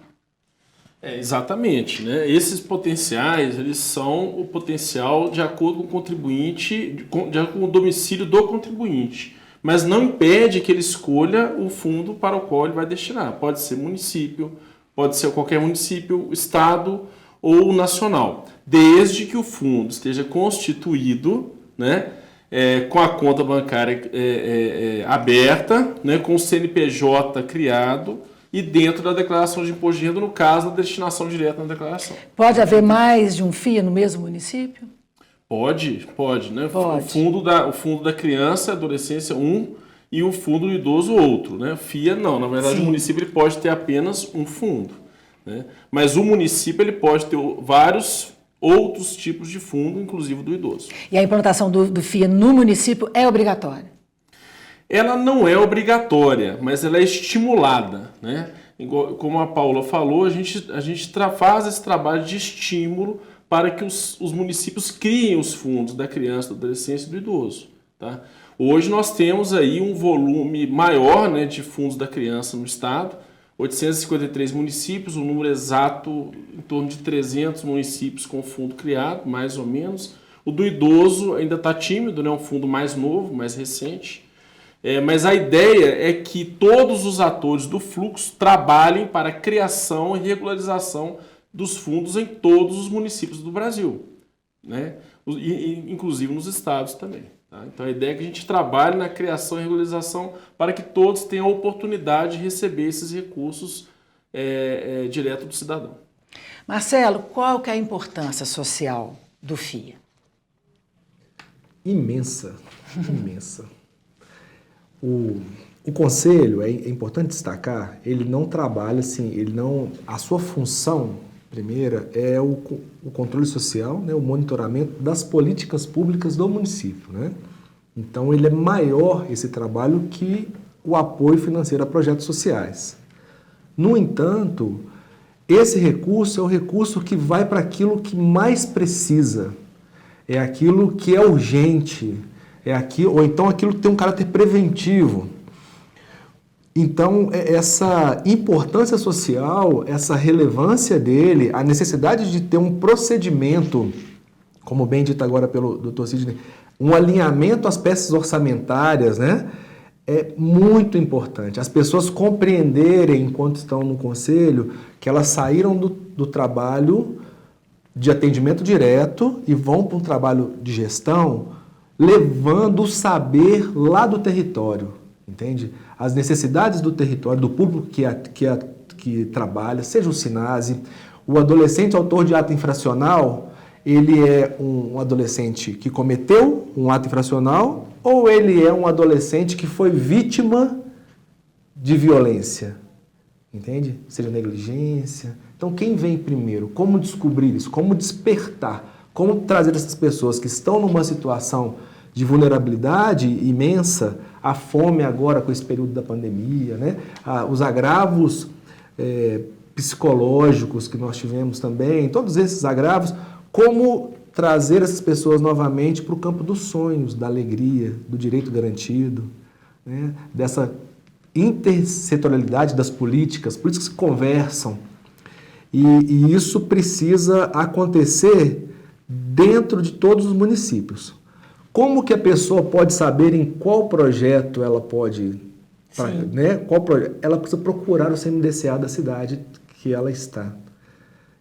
Exatamente, né? Esses potenciais, eles são o potencial de acordo com o contribuinte, de acordo com o domicílio do contribuinte, mas não impede que ele escolha o fundo para o qual ele vai destinar. Pode ser município, pode ser qualquer município, estado ou nacional, desde que o fundo esteja constituído, né, com a conta bancária aberta, né, com o CNPJ criado e dentro da declaração de imposto de renda, no caso, da destinação direta na declaração. Pode haver mais de um FIA no mesmo município? Pode, né? Pode. O fundo da criança e adolescência, um, e o fundo do idoso, outro, né? FIA, não. Na verdade, Sim. O município ele pode ter apenas um fundo, né? Mas o município ele pode ter vários outros tipos de fundo, inclusive do idoso. E a implantação do FIA no município é obrigatória? Ela não é obrigatória, mas ela é estimulada, né? Como a Paula falou, a gente faz esse trabalho de estímulo para que os municípios criem os fundos da criança, da adolescência e do idoso, tá? Hoje nós temos aí um volume maior, né, de fundos da criança no estado, 853 municípios, um número exato em torno de 300 municípios com fundo criado, mais ou menos. O do idoso ainda está tímido, né, um fundo mais novo, mais recente. Mas a ideia é que todos os atores do fluxo trabalhem para a criação e regularização dos fundos em todos os municípios do Brasil, né? Inclusive nos estados também. Tá? Então a ideia é que a gente trabalhe na criação e regularização para que todos tenham a oportunidade de receber esses recursos direto do cidadão. Marcelo, qual que é a importância social do FIA? Imensa, imensa. O conselho, é importante destacar, ele não trabalha assim, a sua função primeira é o controle social, né, o monitoramento das políticas públicas do município, né? Então ele é maior esse trabalho que o apoio financeiro a projetos sociais. No entanto, esse recurso é o recurso que vai para aquilo que mais precisa, é aquilo que é urgente, ou então aquilo que tem um caráter preventivo. Então, essa importância social, essa relevância dele, a necessidade de ter um procedimento, como bem dito agora pelo Dr. Sidney, um alinhamento às peças orçamentárias, né, é muito importante. As pessoas compreenderem, enquanto estão no conselho, que elas saíram do trabalho de atendimento direto e vão para um trabalho de gestão, levando o saber lá do território, entende? As necessidades do território, do público que trabalha, seja o SINASE, o adolescente autor de ato infracional, ele é um adolescente que cometeu um ato infracional ou ele é um adolescente que foi vítima de violência, entende? Seja negligência. Então, quem vem primeiro? Como descobrir isso? Como despertar? Como trazer essas pessoas que estão numa situação de vulnerabilidade imensa, a fome agora com esse período da pandemia, né? Os agravos psicológicos que nós tivemos também, todos esses agravos, como trazer essas pessoas novamente para o campo dos sonhos, da alegria, do direito garantido, né? Dessa intersetorialidade das políticas que conversam. E isso precisa acontecer dentro de todos os municípios. Como que a pessoa pode saber em qual projeto ela pode... né, ela precisa procurar o CMDCA da cidade que ela está.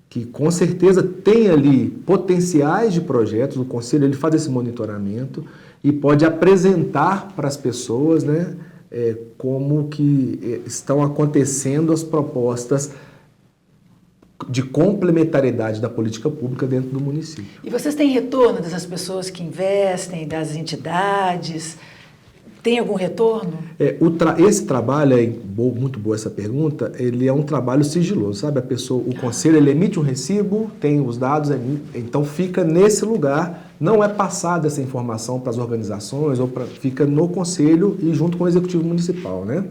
Que com certeza tem ali potenciais de projetos, o conselho ele faz esse monitoramento e pode apresentar para as pessoas, né, como que estão acontecendo as propostas de complementariedade da política pública dentro do município. E vocês têm retorno dessas pessoas que investem, das entidades? tem algum retorno? Esse trabalho, muito boa essa pergunta, ele é um trabalho sigiloso, sabe? O conselho, ele emite um recibo, tem os dados, então fica nesse lugar, não é passada essa informação para as organizações, fica no conselho e junto com o executivo municipal, né?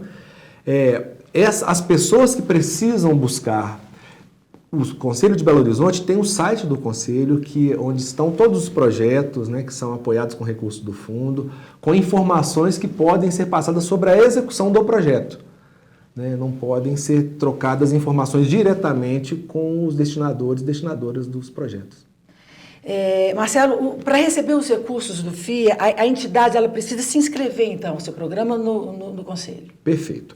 As pessoas que precisam buscar, o Conselho de Belo Horizonte tem um site do Conselho onde estão todos os projetos, né, que são apoiados com recursos do fundo, com informações que podem ser passadas sobre a execução do projeto. Né? Não podem ser trocadas informações diretamente com os destinadores e destinadoras dos projetos. Marcelo, para receber os recursos do FIA, a entidade ela precisa se inscrever, então, o seu programa no Conselho? Perfeito.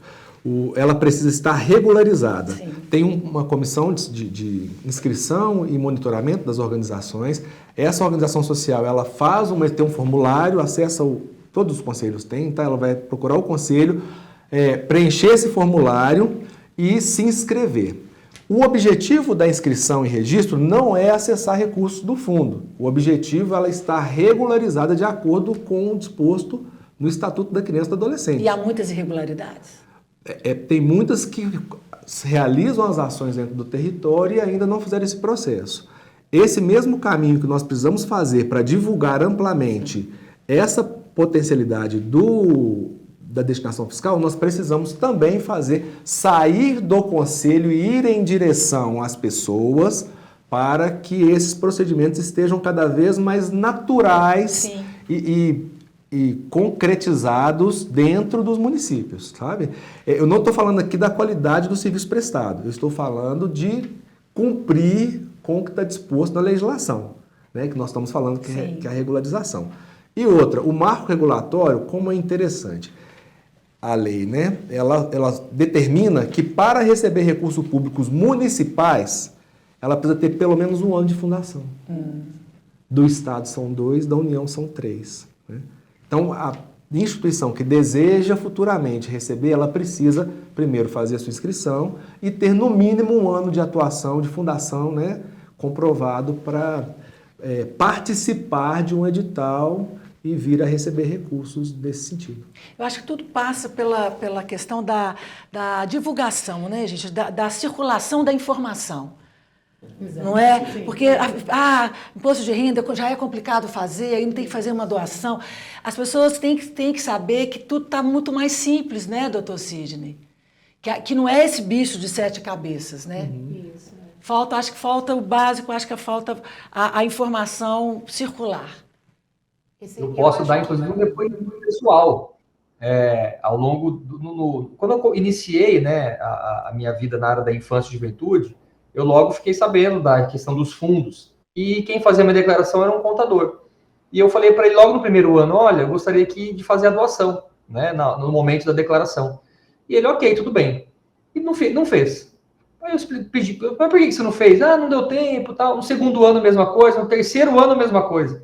Ela precisa estar regularizada. Sim. Tem uma comissão de inscrição e monitoramento das organizações. Essa organização social, ela tem um formulário, acessa todos os conselhos têm, tá? Ela vai procurar o conselho, preencher esse formulário e se inscrever. O objetivo da inscrição e registro não é acessar recursos do fundo. O objetivo é ela estar regularizada de acordo com o disposto no Estatuto da Criança e do Adolescente. E há muitas irregularidades? Tem muitas que realizam as ações dentro do território e ainda não fizeram esse processo. Esse mesmo caminho que nós precisamos fazer para divulgar amplamente essa potencialidade da destinação fiscal, nós precisamos também sair do conselho e ir em direção às pessoas para que esses procedimentos estejam cada vez mais naturais e concretizados dentro dos municípios, sabe? Eu não estou falando aqui da qualidade do serviço prestado, eu estou falando de cumprir com o que está disposto na legislação, né? Que nós estamos falando que é a regularização. E outra, o marco regulatório, como é interessante, a lei, né? Ela determina que para receber recursos públicos municipais, ela precisa ter pelo menos 1 ano de fundação. Do Estado são 2, da União são 3, né? Então, a instituição que deseja futuramente receber, ela precisa primeiro fazer a sua inscrição e ter no mínimo 1 ano de atuação, de fundação, né, comprovado para participar de um edital e vir a receber recursos nesse sentido. Eu acho que tudo passa pela questão da divulgação, né, gente? Da circulação da informação. Exato. Não é? Porque imposto de renda já é complicado fazer, aí não tem que fazer uma doação. As pessoas têm que saber que tudo está muito mais simples, né, doutor Sidney? Que não é esse bicho de 7 cabeças, né? Isso. Acho que falta o básico, acho que falta a informação circular. Eu posso dar, inclusive, um depoimento pessoal. Ao longo quando eu iniciei, né, a minha vida na área da infância e juventude, eu logo fiquei sabendo da questão dos fundos. E quem fazia a minha declaração era um contador. E eu falei para ele logo no primeiro ano, olha, eu gostaria de fazer a doação, né, no momento da declaração. E ele, ok, tudo bem. E não fez. Aí eu pedi, mas por que você não fez? Não deu tempo, tal. No segundo ano, a mesma coisa. No terceiro ano, a mesma coisa.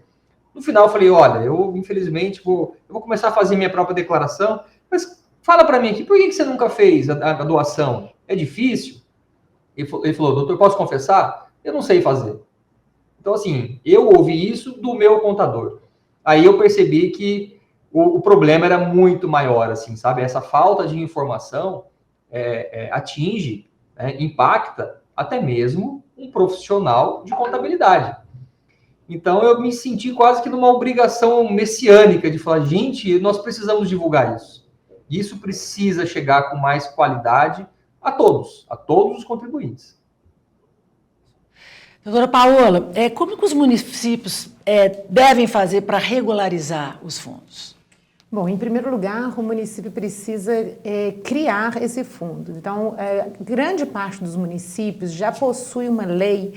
No final, eu falei, olha, eu infelizmente vou começar a fazer minha própria declaração, mas fala para mim aqui, por que você nunca fez a doação? É difícil? Ele falou, doutor, posso confessar? Eu não sei fazer. Então, assim, eu ouvi isso do meu contador. Aí eu percebi que o problema era muito maior, assim, sabe? Essa falta de informação atinge, impacta até mesmo um profissional de contabilidade. Então, eu me senti quase que numa obrigação messiânica de falar, gente, nós precisamos divulgar isso. Isso precisa chegar com mais qualidade a todos os contribuintes. Doutora Paola, como que os municípios devem fazer para regularizar os fundos? Bom, em primeiro lugar, o município precisa criar esse fundo. Então, grande parte dos municípios já possui uma lei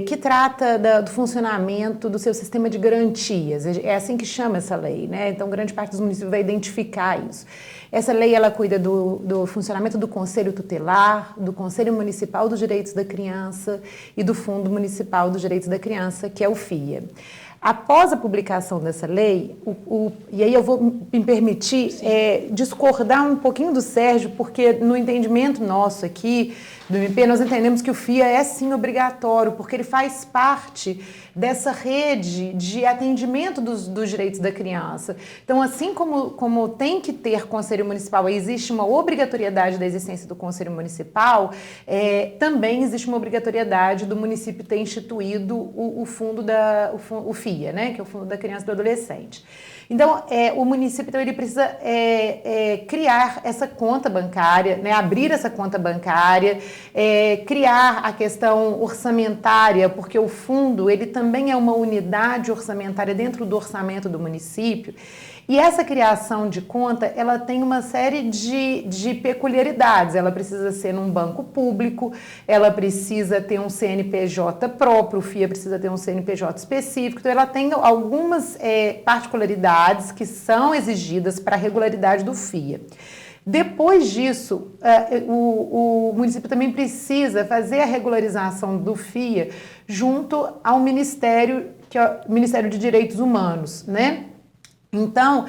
que trata do funcionamento do seu sistema de garantias. É assim que chama essa lei, né? Então, grande parte dos municípios vai identificar isso. Essa lei, ela cuida do funcionamento do Conselho Tutelar, do Conselho Municipal dos Direitos da Criança e do Fundo Municipal dos Direitos da Criança, que é o FIA. Após a publicação dessa lei, e aí eu vou me permitir discordar um pouquinho do Sérgio, porque no entendimento nosso aqui, do MP, nós entendemos que o FIA é sim obrigatório, porque ele faz parte dessa rede de atendimento dos direitos da criança. Então, assim como tem que ter Conselho Municipal, existe uma obrigatoriedade da existência do Conselho Municipal, também existe uma obrigatoriedade do município ter instituído o FIA, né, que é o Fundo da Criança e do Adolescente. Então, o município então, ele precisa criar essa conta bancária, né, abrir essa conta bancária, criar a questão orçamentária, porque o fundo ele também é uma unidade orçamentária dentro do orçamento do município. E essa criação de conta, ela tem uma série de peculiaridades. Ela precisa ser num banco público, ela precisa ter um CNPJ próprio, o FIA precisa ter um CNPJ específico. Então, ela tem algumas particularidades que são exigidas para a regularidade do FIA. Depois disso, o município também precisa fazer a regularização do FIA junto ao Ministério, que é o Ministério de Direitos Humanos, né? Então,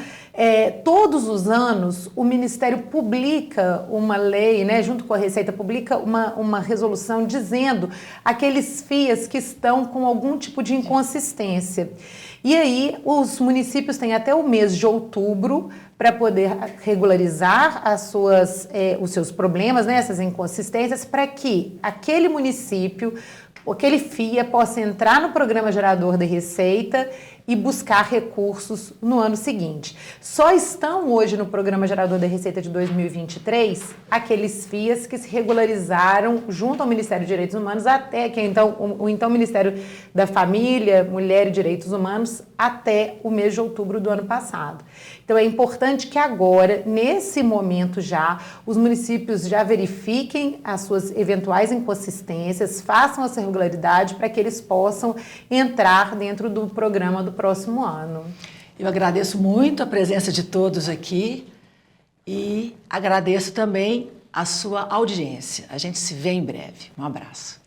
todos os anos, o Ministério publica uma lei, né, junto com a Receita, publica uma resolução dizendo aqueles FIAs que estão com algum tipo de inconsistência. E aí, os municípios têm até o mês de outubro para poder regularizar os seus problemas, né, essas inconsistências, para que aquele município, aquele FIA possa entrar no Programa Gerador de Receita e buscar recursos no ano seguinte. Só estão hoje no Programa Gerador da Receita de 2023 aqueles FIAs que se regularizaram junto ao Ministério dos Direitos Humanos até que o Ministério da Família, Mulher e Direitos Humanos até o mês de outubro do ano passado. Então é importante que agora, nesse momento já, os municípios já verifiquem as suas eventuais inconsistências, façam essa regularidade para que eles possam entrar dentro do programa do próximo ano. Eu agradeço muito a presença de todos aqui e agradeço também a sua audiência. A gente se vê em breve. Um abraço.